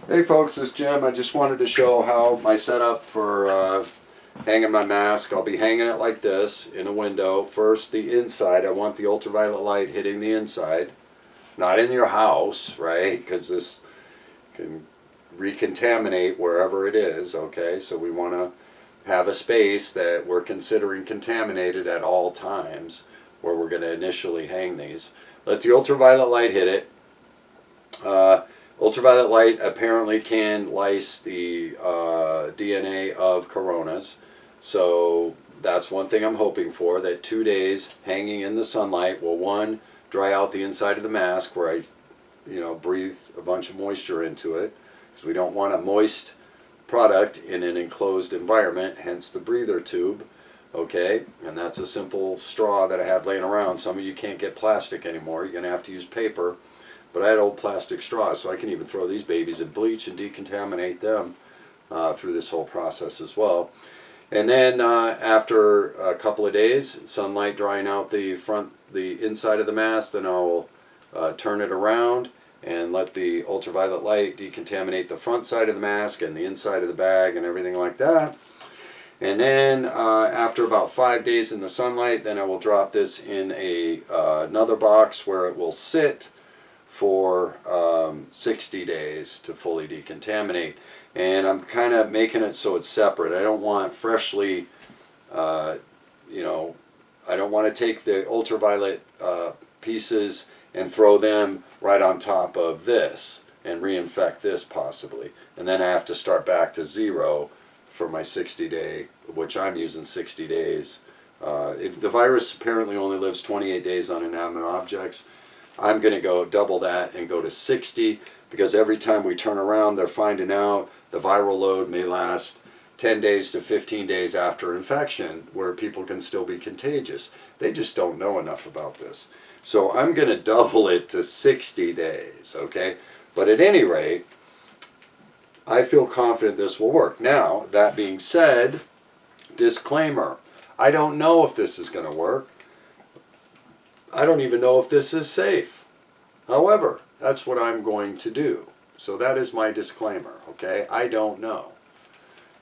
Hey folks, it's Jim. I just wanted to show how my setup for hanging my mask. I'll be hanging it like this in a window. First, the inside. I want the ultraviolet light hitting the inside, not in your house, right? Because this can recontaminate wherever it is, okay? So we want to have a space that we're considering contaminated at all times where we're going to initially hang these. Let the ultraviolet light hit it. Ultraviolet light apparently can lyse the DNA of coronas, so that's one thing I'm hoping for, that 2 days hanging in the sunlight will, one, dry out the inside of the mask where I breathe a bunch of moisture into it, because we don't want a moist product in an enclosed environment, hence the breather tube. Okay, and that's a simple straw that I had laying around. Some of you can't get plastic anymore, you're going to have to use paper. But I had old plastic straws, so I can even throw these babies in bleach and decontaminate them through this whole process as well. And then after a couple of days, sunlight drying out the inside of the mask, then I'll turn it around and let the ultraviolet light decontaminate the front side of the mask and the inside of the bag and everything like that. And then after about 5 days in the sunlight, then I will drop this in another box where it will sit for 60 days to fully decontaminate. And I'm kind of making it so it's separate. I don't want freshly, I don't want to take the ultraviolet pieces and throw them right on top of this and reinfect this possibly. And then I have to start back to zero for my 60-day, which I'm using 60 days. The virus apparently only lives 28 days on inanimate objects. I'm going to go double that and go to 60, because every time we turn around, they're finding out the viral load may last 10 days to 15 days after infection, where people can still be contagious. They just don't know enough about this. So I'm going to double it to 60 days, okay? But at any rate, I feel confident this will work. Now, that being said, disclaimer, I don't know if this is going to work. I don't even know if this is safe. However, that's what I'm going to do. So that is my disclaimer, okay? I don't know.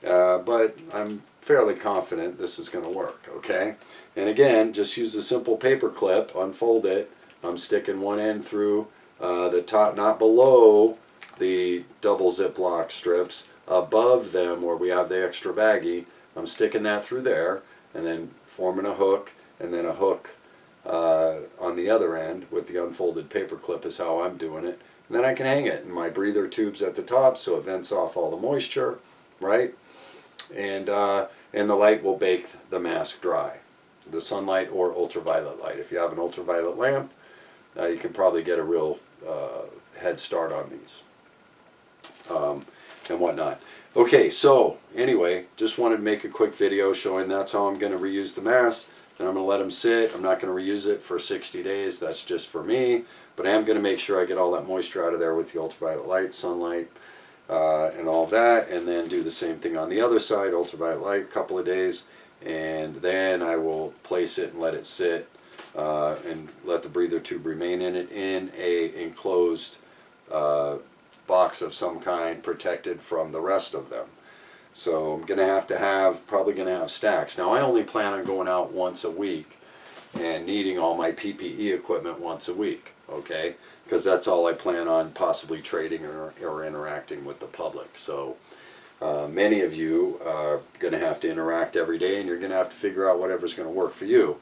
But I'm fairly confident this is going to work, okay? And again, just use a simple paper clip, unfold it. I'm sticking one end through the top, not below the double Ziploc strips, above them where we have the extra baggie. I'm sticking that through there, and then forming a hook, and then a hook on the other end with the unfolded paper clip is how I'm doing it. And then I can hang it in my breather tubes at the top so it vents off all the moisture, right? And the light will bake the mask dry. The sunlight or ultraviolet light. If you have an ultraviolet lamp, you can probably get a real head start on these and whatnot. Okay, so anyway, just wanted to make a quick video showing that's how I'm going to reuse the mask. Then I'm going to let them sit. I'm not going to reuse it for 60 days. That's just for me. But I am going to make sure I get all that moisture out of there with the ultraviolet light, sunlight, and all that. And then do the same thing on the other side, ultraviolet light, a couple of days. And then I will place it and let it sit and let the breather tube remain in it in a enclosed box of some kind, protected from the rest of them. So I'm probably going to have stacks. Now I only plan on going out once a week and needing all my PPE equipment once a week, okay? Because that's all I plan on possibly trading or interacting with the public. So many of you are going to have to interact every day, and you're going to have to figure out whatever's going to work for you.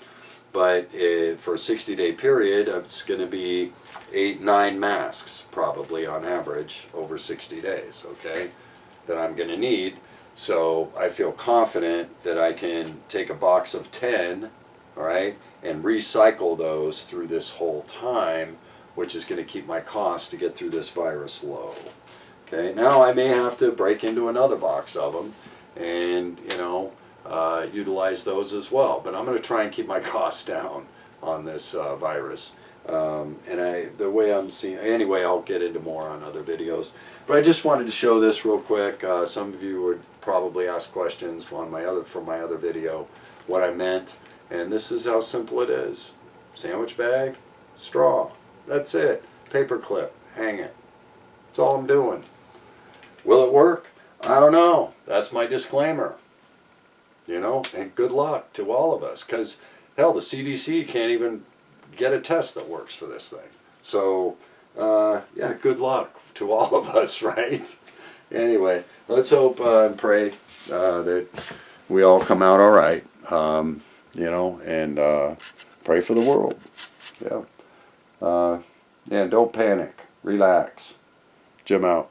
But for a 60-day period, it's going to be 8-9 masks probably on average over 60 days, okay, that I'm going to need. So I feel confident that I can take a box of 10, all right, and recycle those through this whole time, which is going to keep my cost to get through this virus low. Okay, now I may have to break into another box of them and, utilize those as well. But I'm going to try and keep my costs down on this virus. The way I'm seeing, anyway, I'll get into more on other videos. But I just wanted to show this real quick. Some of you would probably ask questions from my other video, what I meant. And this is how simple it is. Sandwich bag, straw. That's it. Paper clip. Hang it. That's all I'm doing. Will it work? I don't know. That's my disclaimer. You know, and good luck to all of us, because hell, the CDC can't even get a test that works for this thing. So, yeah, good luck to all of us, right? Anyway, let's hope and pray that we all come out all right, you know, and pray for the world. Yeah. Yeah, don't panic. Relax. Jim out.